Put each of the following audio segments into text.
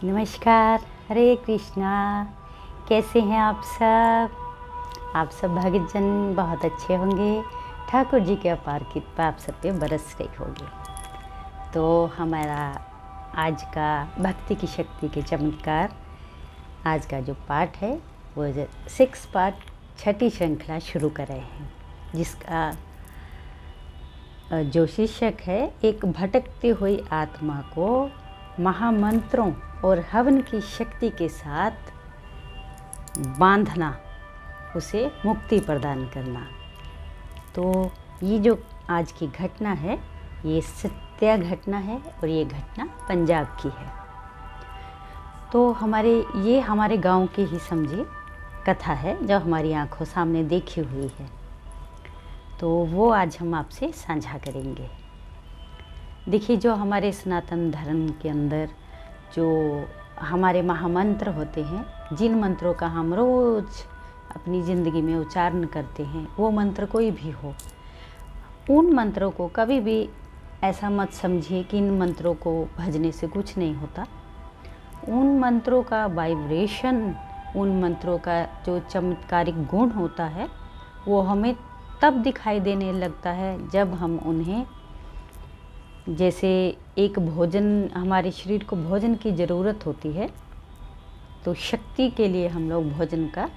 नमस्कार, हरे कृष्णा। कैसे हैं आप सब? आप सब भक्तजन बहुत अच्छे होंगे। ठाकुर जी के अपार कृपा आप सब पे बरस रही होगी। तो हमारा आज का भक्ति की शक्ति के चमत्कार, आज का जो पाठ है वो 6 पार्ट छठी श्रृंखला शुरू कर रहे हैं, जिसका जो शीर्षक है एक भटकती हुई आत्मा को महामंत्रों और हवन की शक्ति के साथ बांधना, उसे मुक्ति प्रदान करना। तो ये जो आज की घटना है ये सत्य घटना है और ये घटना पंजाब की है। तो हमारे गांव की ही समझिए कथा है जो हमारी आंखों सामने देखी हुई है। तो वो आज हम आपसे साझा करेंगे। देखिए, जो हमारे सनातन धर्म के अंदर जो हमारे महामंत्र होते हैं, जिन मंत्रों का हम रोज़ अपनी ज़िंदगी में उच्चारण करते हैं, वो मंत्र कोई भी हो, उन मंत्रों को कभी भी ऐसा मत समझिए कि इन मंत्रों को भजने से कुछ नहीं होता। उन मंत्रों का वाइब्रेशन, उन मंत्रों का जो चमत्कारिक गुण होता है वो हमें तब दिखाई देने लगता है जब हम उन्हें, जैसे एक भोजन, हमारे शरीर को भोजन की ज़रूरत होती है तो शक्ति के लिए हम लोग भोजन का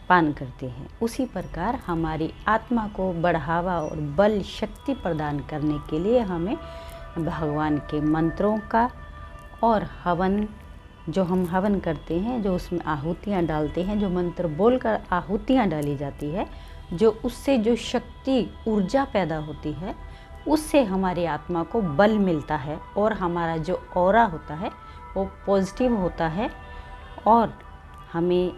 पान करते हैं, उसी प्रकार हमारी आत्मा को बढ़ावा और बल शक्ति प्रदान करने के लिए हमें भगवान के मंत्रों का और हवन, जो हम हवन करते हैं, जो उसमें आहुतियाँ डालते हैं, जो मंत्र बोलकर आहुतियाँ डाली जाती है, जो उससे जो शक्ति ऊर्जा पैदा होती है, उससे हमारी आत्मा को बल मिलता है और हमारा जो ऑरा होता है वो पॉजिटिव होता है और हमें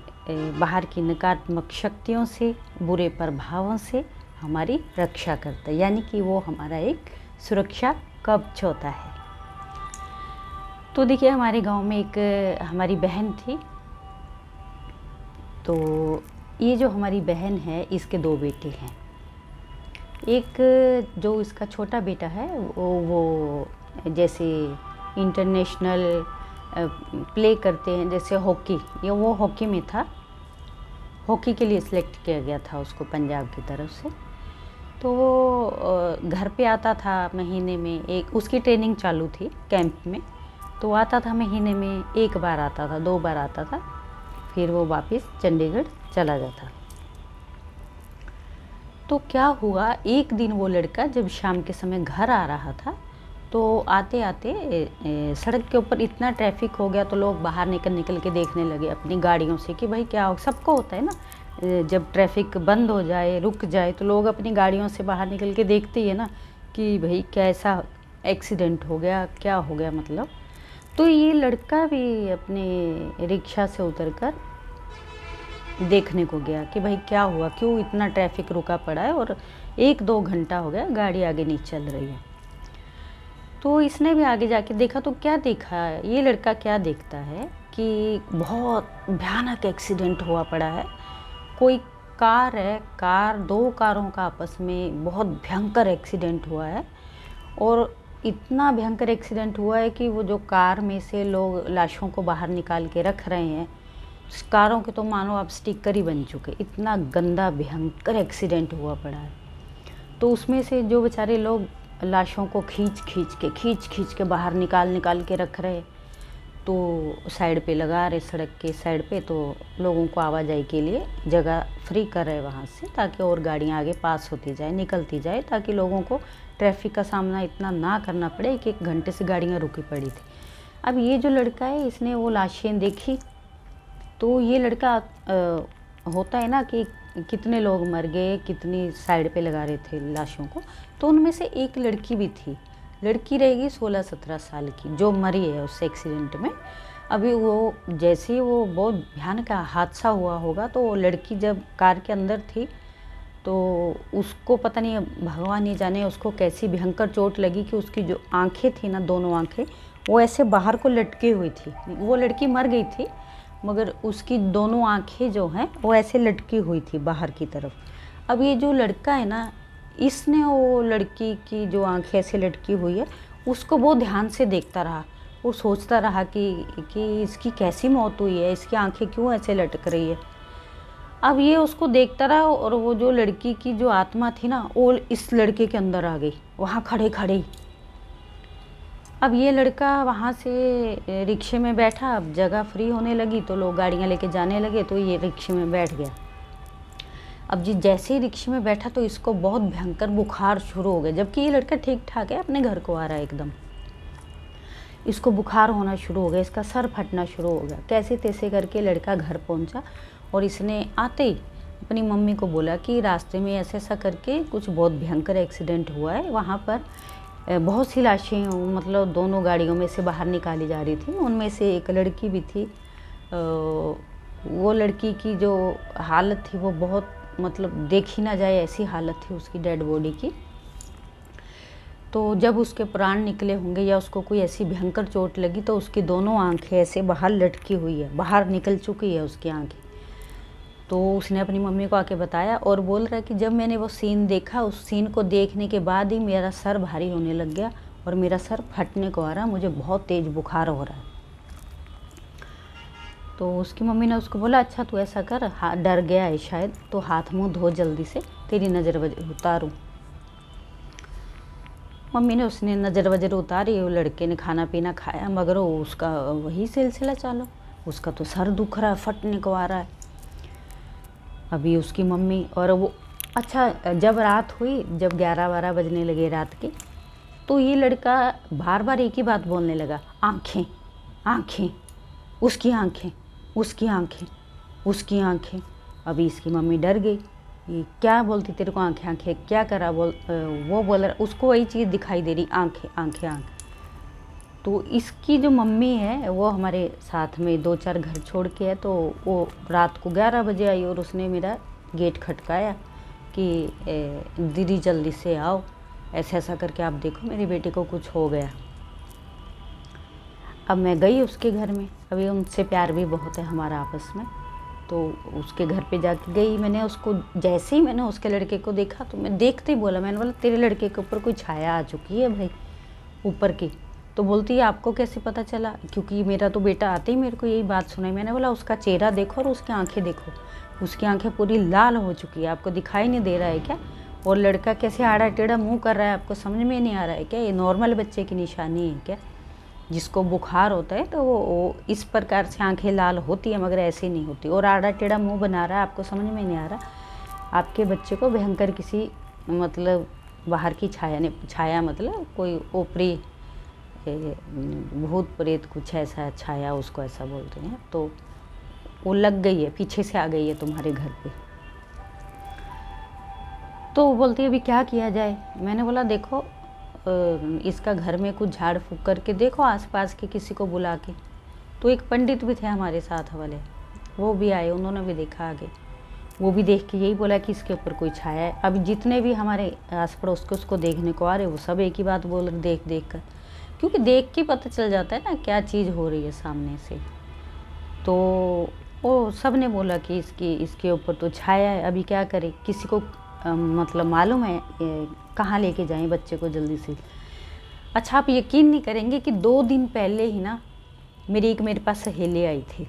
बाहर की नकारात्मक शक्तियों से, बुरे प्रभावों से हमारी रक्षा करता है, यानी कि वो हमारा एक सुरक्षा कवच होता है। तो देखिए, हमारे गांव में एक हमारी बहन थी। तो ये जो हमारी बहन है, इसके 2 बेटे हैं। एक जो इसका छोटा बेटा है वो जैसे इंटरनेशनल प्ले करते हैं, जैसे हॉकी, या वो हॉकी में था, हॉकी के लिए सिलेक्ट किया गया था उसको पंजाब की तरफ से। तो वो घर पे आता था महीने में एक, उसकी ट्रेनिंग चालू थी कैंप में, तो आता था महीने में 1 बार आता था, 2 बार आता था, फिर वो वापस चंडीगढ़ चला जाता। तो क्या हुआ, एक दिन वो लड़का जब शाम के समय घर आ रहा था तो आते आते सड़क के ऊपर इतना ट्रैफिक हो गया, तो लोग बाहर निकल के देखने लगे अपनी गाड़ियों से कि भाई क्या हो। सबको होता है ना, जब ट्रैफिक बंद हो जाए, रुक जाए, तो लोग अपनी गाड़ियों से बाहर निकल के देखते ही है ना कि भाई कैसा एक्सीडेंट हो गया, क्या हो गया मतलब। तो ये लड़का भी अपने रिक्शा से उतरकर देखने को गया कि भाई क्या हुआ, क्यों इतना ट्रैफिक रुका पड़ा है और 1-2 घंटा हो गया गाड़ी आगे नहीं चल रही है। तो इसने भी आगे जाके देखा, तो क्या देखा ये लड़का, क्या देखता है कि बहुत भयानक एक्सीडेंट हुआ पड़ा है। कोई कार है, 2 कारों का आपस में बहुत भयंकर एक्सीडेंट हुआ है और इतना भयंकर एक्सीडेंट हुआ है कि वो जो कार में से लोग लाशों को बाहर निकाल के रख रहे हैं, कारों के तो मानो अब स्टिकर ही बन चुके, इतना गंदा भयंकर एक्सीडेंट हुआ पड़ा है। तो उसमें से जो बेचारे लोग लाशों को खींच के बाहर निकाल के रख रहे, तो साइड पे लगा रहे, सड़क के साइड पे, तो लोगों को आवाजाही के लिए जगह फ्री कर रहे वहाँ से, ताकि और गाड़ियाँ आगे पास होती जाए, निकलती जाए, ताकि लोगों को ट्रैफिक का सामना इतना ना करना पड़े। 1 घंटे से गाड़ियाँ रुकी पड़ी थी। अब ये जो लड़का है, इसने वो लाशें देखी, तो ये लड़का होता है ना कि कितने लोग मर गए, कितनी साइड पे लगा रहे थे लाशों को, तो उनमें से एक लड़की भी थी। लड़की रहेगी 16-17 साल की, जो मरी है उस एक्सीडेंट में। अभी वो जैसे ही वो बहुत भयानक हादसा हुआ होगा, तो वो लड़की जब कार के अंदर थी तो उसको पता नहीं, भगवान ही जाने उसको कैसी भयंकर चोट लगी कि उसकी जो आँखें थी ना, दोनों आँखें वो ऐसे बाहर को लटकी हुई थी। वो लड़की मर गई थी मगर उसकी दोनों आँखें जो हैं वो ऐसे लटकी हुई थी बाहर की तरफ। अब ये जो लड़का है ना, इसने वो लड़की की जो आँखें ऐसे लटकी हुई है उसको बहुत ध्यान से देखता रहा। वो सोचता रहा कि इसकी कैसी मौत हुई है, इसकी आंखें क्यों ऐसे लटक रही है। अब ये उसको देखता रहा और वो जो लड़की की जो आत्मा थी ना, वो इस लड़के के अंदर आ गई वहाँ खड़े खड़े ही। अब ये लड़का वहाँ से रिक्शे में बैठा, अब जगह फ्री होने लगी तो लोग गाड़ियाँ लेके जाने लगे, तो ये रिक्शे में बैठ गया। अब जी जैसे ही रिक्शे में बैठा तो इसको बहुत भयंकर बुखार शुरू हो गया, जबकि ये लड़का ठीक ठाक है, अपने घर को आ रहा है एकदम। इसको बुखार होना शुरू हो गया, इसका सर फटना शुरू हो गया। कैसे तैसे करके लड़का घर पहुंचा और इसने आते ही अपनी मम्मी को बोला कि रास्ते में ऐसा ऐसा करके कुछ बहुत भयंकर एक्सीडेंट हुआ है, वहाँ पर बहुत सी लाशें, मतलब दोनों गाड़ियों में से बाहर निकाली जा रही थी, उनमें से एक लड़की भी थी। वो लड़की की जो हालत थी वो बहुत, मतलब देखी ना जाए ऐसी हालत थी उसकी डेड बॉडी की। तो जब उसके प्राण निकले होंगे या उसको कोई ऐसी भयंकर चोट लगी तो उसकी दोनों आंखें ऐसे बाहर लटकी हुई है, बाहर निकल चुकी है उसकी आंखें। तो उसने अपनी मम्मी को आके बताया और बोल रहा है कि जब मैंने वो सीन देखा, उस सीन को देखने के बाद ही मेरा सर भारी होने लग गया और मेरा सर फटने को आ रहा, मुझे बहुत तेज़ बुखार हो रहा है। तो उसकी मम्मी ने उसको बोला, अच्छा तू ऐसा कर, डर गया है शायद, तो हाथ मुंह धो जल्दी से, तेरी नज़र उतारूँ। मम्मी ने उसने नज़र वजर उतारी, वो लड़के ने खाना पीना खाया, मगर उसका वही सिलसिला चालू, उसका तो सर दुख रहा है, फटने को आ रहा है। अभी उसकी मम्मी और वो, अच्छा जब रात हुई, जब 11-12 बजने लगे रात के, तो ये लड़का बार बार एक ही बात बोलने लगा, आँखें आँखें, उसकी आँखें, उसकी आँखें, उसकी आँखें। अभी इसकी मम्मी डर गई, ये क्या बोलती तेरे को आँखें आँखें, क्या करा वो बोल रहा, उसको वही चीज़ दिखाई दे रही, आँखें आँखें आँखें। तो इसकी जो मम्मी है वो हमारे साथ में 2-4 घर छोड़ के है, तो वो रात को 11 बजे आई और उसने मेरा गेट खटकाया कि दीदी जल्दी से आओ, ऐसा ऐसा करके आप देखो मेरी बेटी को कुछ हो गया। अब मैं गई उसके घर में, अभी उनसे प्यार भी बहुत है हमारा आपस में, तो उसके घर पे जाके गई। मैंने उसको, जैसे ही मैंने उसके लड़के को देखा तो मैं देखते ही बोला, मैंने बोला तेरे लड़के के ऊपर कोई छाया आ चुकी है भाई ऊपर की। तो बोलती है आपको कैसे पता चला, क्योंकि मेरा तो बेटा आते ही मेरे को यही बात सुनाई। मैंने बोला उसका चेहरा देखो और उसकी आंखें देखो, उसकी आंखें पूरी लाल हो चुकी है, आपको दिखाई नहीं दे रहा है क्या? और लड़का कैसे आड़ा टेढ़ा मुंह कर रहा है, आपको समझ में नहीं आ रहा है क्या? ये नॉर्मल बच्चे की निशानी है क्या? जिसको बुखार होता है तो वो इस प्रकार से आंखें लाल होती है, मगर ऐसे नहीं होती। और आड़ा टेढ़ा मुंह बना रहा है, आपको समझ में नहीं आ रहा, आपके बच्चे को भयंकर किसी, मतलब बाहर की छाया ने, छाया मतलब कोई ऊपरी भूत प्रेत कुछ ऐसा छाया, उसको ऐसा बोलते हैं, तो वो लग गई है, पीछे से आ गई है तुम्हारे घर पे। तो वो बोलती है अभी क्या किया जाए। मैंने बोला देखो इसका घर में कुछ झाड़ फूक करके देखो, आसपास के किसी को बुला के। तो एक पंडित भी थे हमारे साथ वाले, वो भी आए, उन्होंने भी देखा आगे, वो भी देख के यही बोला कि इसके ऊपर कोई छाया है। अभी जितने भी हमारे आस पड़ोस के उसको देखने को आ रहे, वो सब एक ही बात बोल रहे देख देख कर, क्योंकि देख के पता चल जाता है ना क्या चीज़ हो रही है सामने से। तो वो सब ने बोला कि इसके ऊपर तो छाया है, अभी क्या करें, किसी को मतलब मालूम है कहाँ लेके जाएं बच्चे को जल्दी से। अच्छा आप यकीन नहीं करेंगे कि 2 दिन पहले ही ना मेरे पास सहेली आई थी,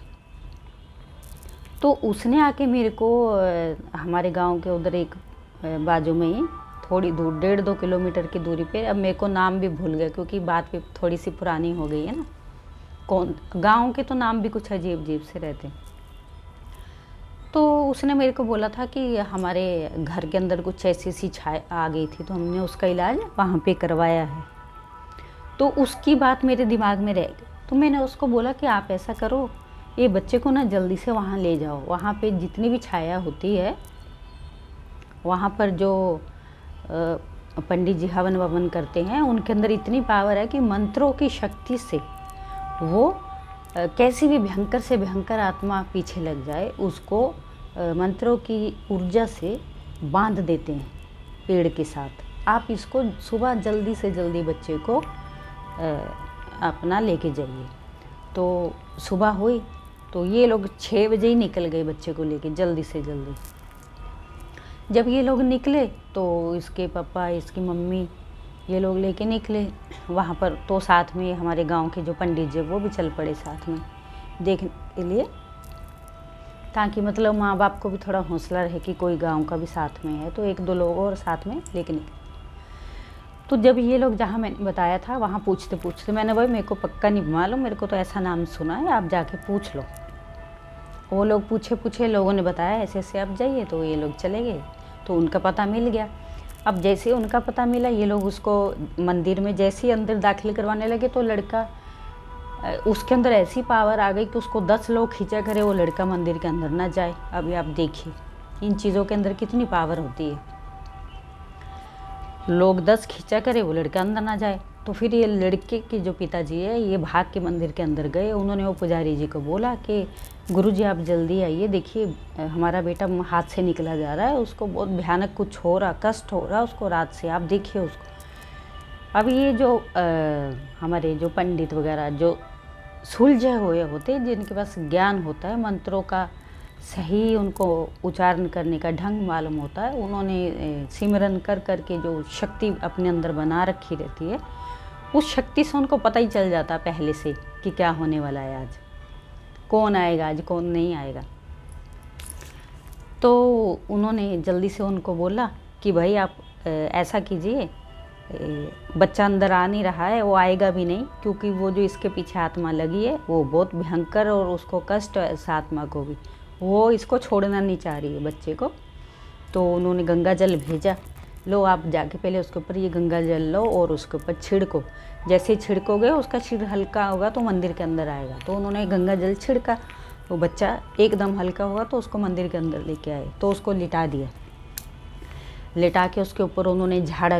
तो उसने आके मेरे को हमारे गांव के उधर एक बाजू में ही थोड़ी दूर 1.5-2 किलोमीटर की दूरी पे, अब मेरे को नाम भी भूल गया क्योंकि बात भी थोड़ी सी पुरानी हो गई है ना, कौन गांव के तो नाम भी कुछ अजीब अजीब से रहते हैं। तो उसने मेरे को बोला था कि हमारे घर के अंदर कुछ ऐसी सी छाया आ गई थी, तो हमने उसका इलाज वहाँ पे करवाया है। तो उसकी बात मेरे दिमाग में रह गई, तो मैंने उसको बोला कि आप ऐसा करो, ये बच्चे को ना जल्दी से वहाँ ले जाओ, वहाँ पे जितनी भी छाया होती है, वहाँ पर जो पंडित जी हवन ववन करते हैं, उनके अंदर इतनी पावर है कि मंत्रों की शक्ति से वो कैसी भी भयंकर से भयंकर आत्मा पीछे लग जाए, उसको मंत्रों की ऊर्जा से बांध देते हैं पेड़ के साथ। आप इसको सुबह जल्दी से जल्दी बच्चे को अपना लेके जाइए। तो सुबह हुई तो ये लोग 6 बजे ही निकल गए बच्चे को लेके जल्दी से जल्दी। जब ये लोग निकले तो इसके पापा, इसकी मम्मी, ये लोग लेके निकले वहाँ पर। तो साथ में हमारे गांव के जो पंडित जी वो भी चल पड़े साथ में देखने के लिए, ताकि मतलब माँ बाप को भी थोड़ा हौसला रहे कि कोई गांव का भी साथ में है। तो 1-2 लोग और साथ में लेके निकले। तो जब ये लोग जहाँ मैंने बताया था वहाँ पूछते पूछते, मैंने भाई मेरे को पक्का नहीं मालूम, मेरे को तो ऐसा नाम सुना है, आप जाके पूछ लो। वो लोग पूछे लोगों ने बताया ऐसे ऐसे आप जाइए। तो ये लोग चले गए, तो उनका पता मिल गया। अब जैसे उनका पता मिला, ये लोग उसको मंदिर में जैसे ही अंदर दाखिल करवाने लगे, तो लड़का उसके अंदर ऐसी पावर आ गई कि उसको 10 लोग खींचा करे, वो लड़का मंदिर के अंदर ना जाए। अभी आप देखिए इन चीज़ों के अंदर कितनी पावर होती है। लोग 10 खींचा करे, वो लड़का अंदर ना जाए। तो फिर ये लड़के के जो पिताजी है, ये भाग के मंदिर के अंदर गए। उन्होंने वो पुजारी जी को बोला कि गुरुजी आप जल्दी आइए, देखिए हमारा बेटा हाथ से निकला जा रहा है, उसको बहुत भयानक कुछ हो रहा, कष्ट हो रहा उसको रात से, आप देखिए उसको। अब ये जो हमारे जो पंडित वगैरह जो सुलझे हुए होते हैं, जिनके पास ज्ञान होता है, मंत्रों का सही उनको उच्चारण करने का ढंग मालूम होता है, उन्होंने सिमरन कर कर के जो शक्ति अपने अंदर बना रखी रहती है, उस शक्ति से उनको पता ही चल जाता है पहले से कि क्या होने वाला है, आज कौन आएगा, आज कौन नहीं आएगा। तो उन्होंने जल्दी से उनको बोला कि भाई आप ऐसा कीजिए, बच्चा अंदर आ नहीं रहा है, वो आएगा भी नहीं, क्योंकि वो जो इसके पीछे आत्मा लगी है वो बहुत भयंकर और उसको कष्ट है, इस आत्मा को भी, वो इसको छोड़ना नहीं चाह रही है बच्चे को। तो उन्होंने गंगा जल भेजा, लो आप जाके पहले उसके ऊपर ये गंगा जल लो और उसके ऊपर छिड़को, जैसे ही छिड़कोगे उसका सिर हल्का होगा तो मंदिर के अंदर आएगा। तो उन्होंने गंगा जल छिड़का, वो बच्चा एकदम हल्का हुआ तो उसको मंदिर के अंदर लेके आए। तो उसको लिटा दिया, लिटा के उसके ऊपर उन्होंने झाड़ा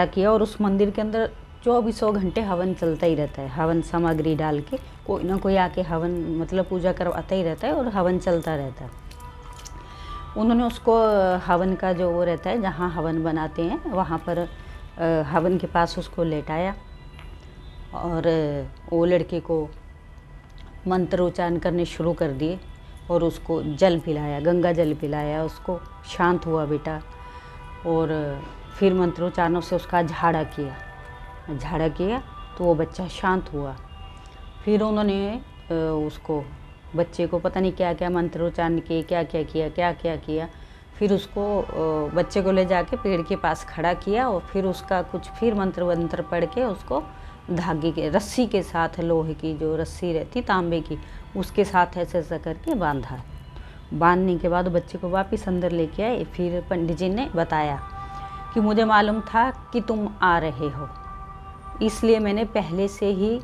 किया और उस मंदिर के अंदर 24 घंटे हवन चलता ही रहता है। हवन सामग्री डाल के कोई ना कोई आके हवन मतलब पूजा करवाता ही रहता है और हवन चलता रहता है। उन्होंने उसको हवन का जो वो रहता है, जहाँ हवन बनाते हैं वहाँ पर हवन के पास उसको लेटाया और वो लड़के को मंत्र उच्चारण करने शुरू कर दिए और उसको जल पिलाया, गंगा जल पिलाया, उसको शांत हुआ बेटा। और फिर मंत्रोच्चारणों से उसका झाड़ा किया तो वो बच्चा शांत हुआ। फिर उन्होंने उसको बच्चे को पता नहीं क्या क्या मंत्रोच्चारण किए, क्या क्या किया। फिर उसको बच्चे को ले जाके पेड़ के पास खड़ा किया और फिर उसका कुछ फिर मंत्र पढ़ के उसको धागे के रस्सी के साथ, लोहे की जो रस्सी रहती तांबे की, उसके साथ ऐसे ऐसा करके बांधने के बाद बच्चे को वापस अंदर लेके आए। फिर पंडित जी ने बताया कि मुझे मालूम था कि तुम आ रहे हो, इसलिए मैंने पहले से ही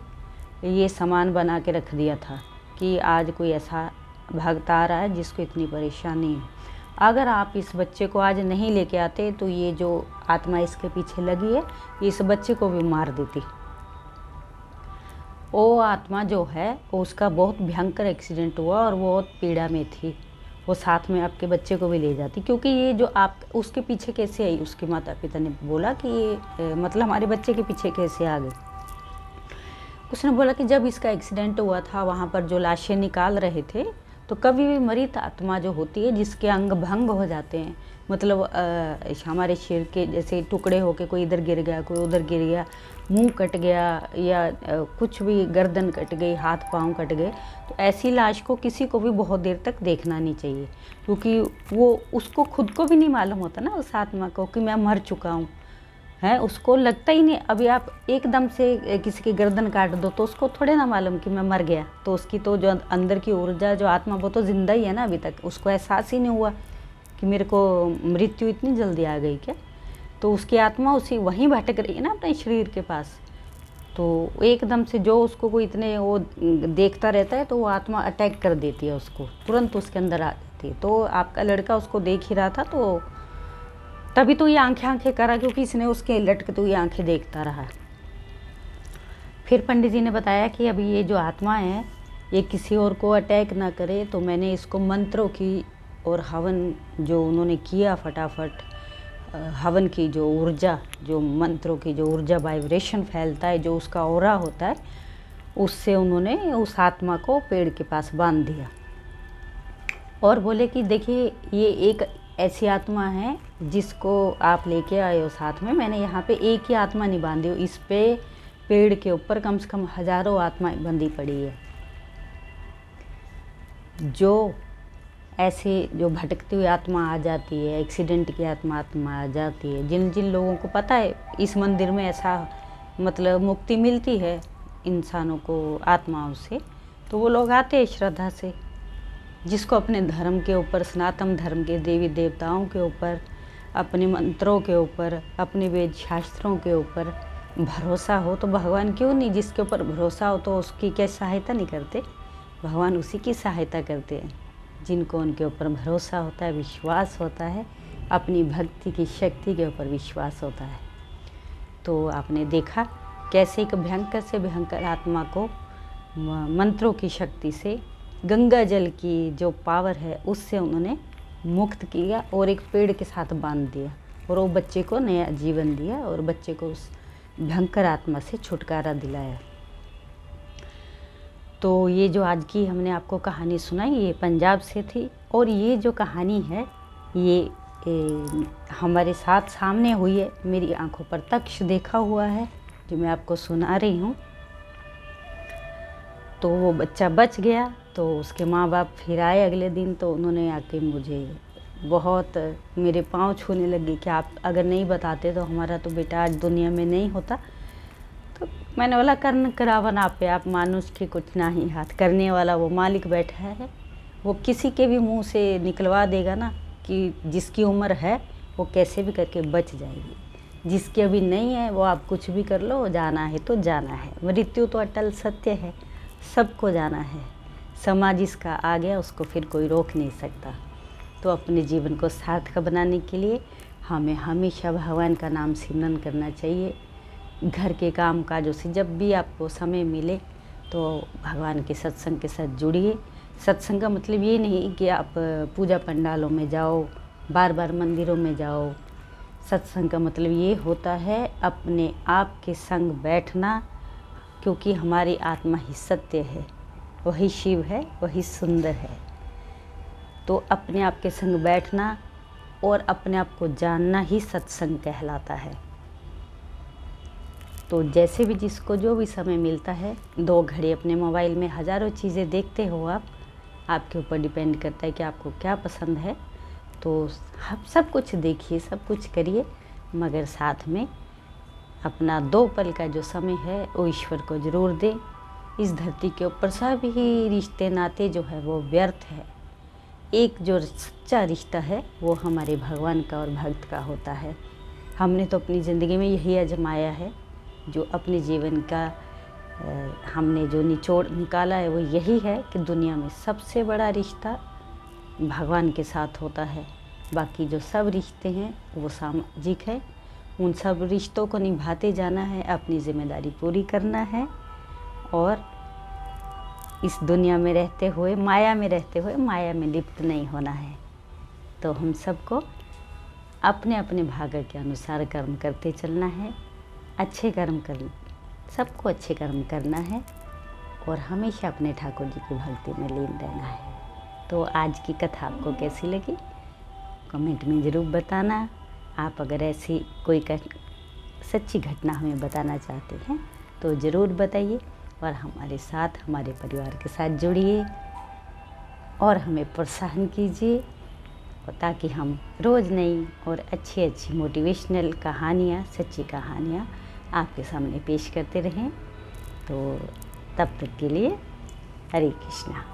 ये सामान बना के रख दिया था कि आज कोई ऐसा भक्त आ रहा है जिसको इतनी परेशानी है। अगर आप इस बच्चे को आज नहीं लेके आते तो ये जो आत्मा इसके पीछे लगी है, इस बच्चे को भी मार देती। वो आत्मा जो है उसका बहुत भयंकर एक्सीडेंट हुआ और वो बहुत पीड़ा में थी, वो साथ में आपके बच्चे को भी ले जाती। क्योंकि ये जो आप उसके पीछे कैसे आई, उसके माता पिता ने बोला कि ये मतलब हमारे बच्चे के पीछे कैसे आ गए। उसने बोला कि जब इसका एक्सीडेंट हुआ था वहाँ पर जो लाशें निकाल रहे थे, तो कभी भी मृत आत्मा जो होती है जिसके अंग भंग हो जाते हैं, मतलब हमारे शरीर के जैसे टुकड़े होके कोई इधर गिर गया, कोई उधर गिर गया, मुंह कट गया या कुछ भी गर्दन कट गई, हाथ पांव कट गए, तो ऐसी लाश को किसी को भी बहुत देर तक देखना नहीं चाहिए। क्योंकि वो उसको खुद को भी नहीं मालूम होता ना उस आत्मा को कि मैं मर चुका हूँ, है उसको लगता ही नहीं। अभी आप एकदम से किसी की गर्दन काट दो तो उसको थोड़े ना मालूम कि मैं मर गया, तो उसकी तो जो अंदर की ऊर्जा जो आत्मा वो तो जिंदा ही है ना, अभी तक उसको एहसास ही नहीं हुआ कि मेरे को मृत्यु इतनी जल्दी आ गई क्या। तो उसकी आत्मा उसी वहीं भटक रही है ना अपने शरीर के पास। तो एकदम से जो उसको कोई इतने वो देखता रहता है तो वो आत्मा अटैक कर देती है, उसको तुरंत उसके अंदर आ जाती है। तो आपका लड़का उसको देख ही रहा था, तो तभी तो ये आंखें करा क्योंकि इसने उसके लटकते हुए आंखें देखता रहा। फिर पंडित जी ने बताया कि अभी ये जो आत्मा है ये किसी और को अटैक ना करे, तो मैंने इसको मंत्रों की और हवन जो उन्होंने किया, फटाफट हवन की जो ऊर्जा, जो मंत्रों की जो ऊर्जा वाइब्रेशन फैलता है, जो उसका ऑरा होता है, उससे उन्होंने उस आत्मा को पेड़ के पास बांध दिया और बोले कि देखिए ये एक ऐसी आत्मा है जिसको आप लेके आए हो साथ में, मैंने यहाँ पे एक ही आत्मा नहीं बांधी हो, इस पे पेड़ के ऊपर कम से कम हज़ारों आत्माएं बंधी पड़ी है। जो ऐसे जो भटकती हुई आत्मा आ जाती है, एक्सीडेंट की आत्मा आ जाती है, जिन जिन लोगों को पता है इस मंदिर में ऐसा मतलब मुक्ति मिलती है इंसानों को आत्माओं से, तो वो लोग आते हैं श्रद्धा से। जिसको अपने धर्म के ऊपर, सनातन धर्म के देवी देवताओं के ऊपर, अपने मंत्रों के ऊपर, अपने वेद शास्त्रों के ऊपर भरोसा हो, तो भगवान क्यों नहीं, जिसके ऊपर भरोसा हो तो उसकी क्या सहायता नहीं करते? भगवान उसी की सहायता करते हैं जिनको उनके ऊपर भरोसा होता है, विश्वास होता है, अपनी भक्ति की शक्ति के ऊपर विश्वास होता है। तो आपने देखा कैसे एक भयंकर से भयंकर आत्मा को मंत्रों की शक्ति से, गंगा जल की जो पावर है उससे उन्होंने मुक्त किया और एक पेड़ के साथ बांध दिया, और वो बच्चे को नया जीवन दिया और बच्चे को उस भयंकर आत्मा से छुटकारा दिलाया। तो ये जो आज की हमने आपको कहानी सुनाई, ये पंजाब से थी, और ये जो कहानी है ये हमारे साथ सामने हुई है, मेरी आंखों पर प्रत्यक्ष देखा हुआ है, जो मैं आपको सुना रही हूँ। तो वो बच्चा बच गया, तो उसके माँ बाप फिर आए अगले दिन, तो उन्होंने आके मुझे बहुत मेरे पाँव छूने लगे कि आप अगर नहीं बताते तो हमारा तो बेटा आज दुनिया में नहीं होता। तो मैंने बोला कर्म करावन आप पे, आप मानुष के कुछ ना ही हाथ, करने वाला वो मालिक बैठा है, वो किसी के भी मुंह से निकलवा देगा ना कि जिसकी उम्र है वो कैसे भी करके बच जाएगी, जिसकी अभी नहीं है वो आप कुछ भी कर लो, जाना है तो जाना है, मृत्यु तो अटल सत्य है, सबको जाना है। समाज जिसका आ गया उसको फिर कोई रोक नहीं सकता। तो अपने जीवन को सार्थक बनाने के लिए हमें हमेशा भगवान का नाम सिमरन करना चाहिए। घर के काम काजों से जब भी आपको समय मिले तो भगवान के सत्संग के साथ जुड़िए। सत्संग का मतलब ये नहीं कि आप पूजा पंडालों में जाओ, बार बार मंदिरों में जाओ। सत्संग का मतलब ये होता है अपने आप के संग बैठना, क्योंकि हमारी आत्मा ही सत्य है, वही शिव है, वही सुंदर है। तो अपने आप के संग बैठना और अपने आप को जानना ही सत्संग कहलाता है। तो जैसे भी जिसको जो भी समय मिलता है, 2 घड़ी अपने मोबाइल में हज़ारों चीज़ें देखते हो आप, आपके ऊपर डिपेंड करता है कि आपको क्या पसंद है। तो आप सब कुछ देखिए, सब कुछ करिए, मगर साथ में अपना 2 पल का जो समय है वो ईश्वर को ज़रूर दें। इस धरती के ऊपर सभी रिश्ते नाते जो है वो व्यर्थ है। एक जो सच्चा रिश्ता है वो हमारे भगवान का और भक्त का होता है। हमने तो अपनी ज़िंदगी में यही आजमाया है, जो अपने जीवन का हमने जो निचोड़ निकाला है वो यही है कि दुनिया में सबसे बड़ा रिश्ता भगवान के साथ होता है। बाकी जो सब रिश्ते हैं वो सामाजिक है, उन सब रिश्तों को निभाते जाना है, अपनी जिम्मेदारी पूरी करना है और इस दुनिया में रहते हुए, माया में रहते हुए माया में लिप्त नहीं होना है। तो हम सबको अपने अपने भाग्य के अनुसार कर्म करते चलना है, अच्छे कर्म कर, सबको अच्छे कर्म करना है और हमेशा अपने ठाकुर जी की भक्ति में लीन रहना है। तो आज की कथा आपको कैसी लगी कमेंट में ज़रूर बताना। आप अगर ऐसी कोई सच्ची घटना हमें बताना चाहते हैं तो ज़रूर बताइए और हमारे साथ, हमारे परिवार के साथ जुड़िए और हमें प्रोत्साहन कीजिए, ताकि हम रोज़ नई और अच्छी अच्छी मोटिवेशनल कहानियाँ, सच्ची कहानियाँ आपके सामने पेश करते रहें। तो तब तक के लिए हरे कृष्णा।